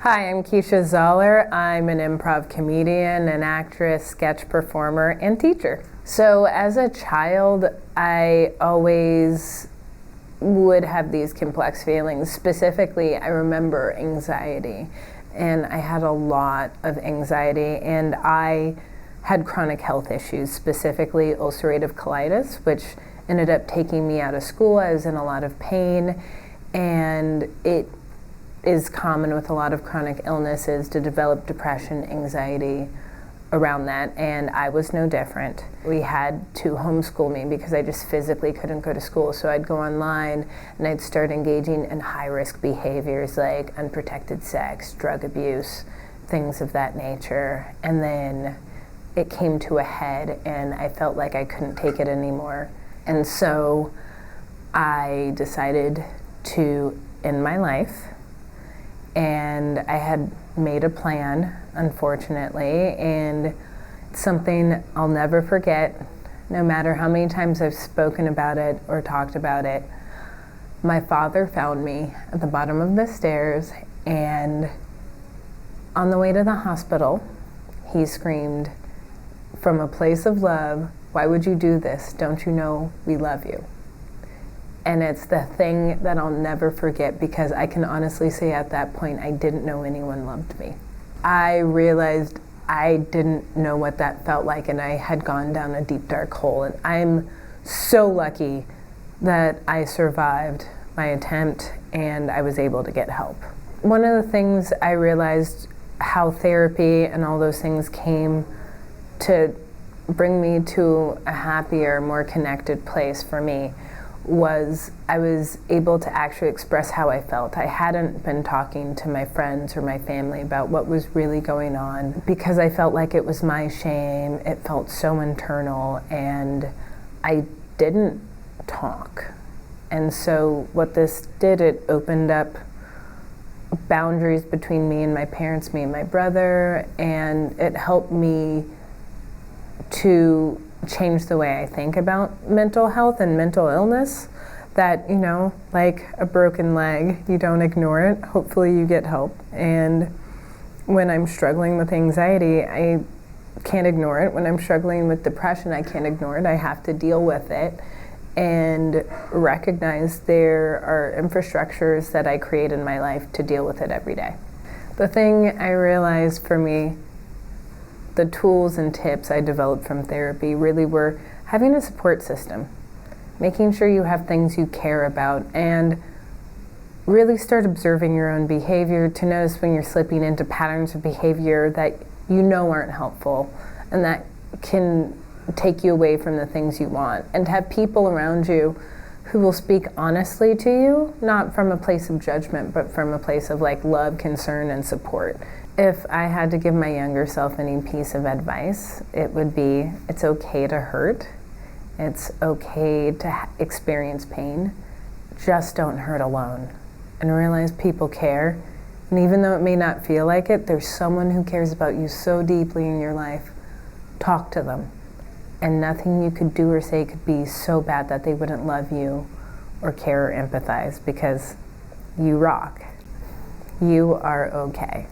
Hi, I'm Keisha Zollar. I'm an improv comedian, an actress, sketch performer, and teacher. So as a child, I always would have these complex feelings. Specifically, I remember anxiety, and I had a lot of anxiety, and I had chronic health issues, specifically ulcerative colitis, which ended up taking me out of school. I was in a lot of pain, and it is common with a lot of chronic illnesses to develop depression, anxiety around that, and I was no different. We had to homeschool me because I just physically couldn't go to school, so I'd go online and I'd start engaging in high-risk behaviors like unprotected sex, drug abuse, things of that nature, and then it came to a head and I felt like I couldn't take it anymore, and so I decided to end my life. And I had made a plan, unfortunately, and it's something I'll never forget, no matter how many times I've spoken about it or talked about it. My father found me at the bottom of the stairs, and on the way to the hospital, he screamed, "From a place of love, why would you do this? Don't you know we love you?" And it's the thing that I'll never forget, because I can honestly say at that point I didn't know anyone loved me. I realized I didn't know what that felt like, and I had gone down a deep dark hole, and I'm so lucky that I survived my attempt and I was able to get help. One of the things I realized, how therapy and all those things came to bring me to a happier, more connected place for me, was I was able to actually express how I felt. I hadn't been talking to my friends or my family about what was really going on because I felt like it was my shame. It felt so internal, and I didn't talk. And so what this did, it opened up boundaries between me and my parents, me and my brother, and it helped me to change the way I think about mental health and mental illness. That, you know, like a broken leg, you don't ignore it. Hopefully you get help. And when I'm struggling with anxiety, I can't ignore it. When I'm struggling with depression, I can't ignore it. I have to deal with it and recognize there are infrastructures that I create in my life to deal with it every day. The thing I realized for me, the tools and tips I developed from therapy really were having a support system, making sure you have things you care about, and really start observing your own behavior to notice when you're slipping into patterns of behavior that you know aren't helpful and that can take you away from the things you want, and to have people around you who will speak honestly to you, not from a place of judgment, but from a place of like love, concern, and support. If I had to give my younger self any piece of advice, it would be, it's okay to hurt. It's okay to experience pain. Just don't hurt alone. And realize people care. And even though it may not feel like it, there's someone who cares about you so deeply in your life. Talk to them. And nothing you could do or say could be so bad that they wouldn't love you or care or empathize, because you rock. You are okay.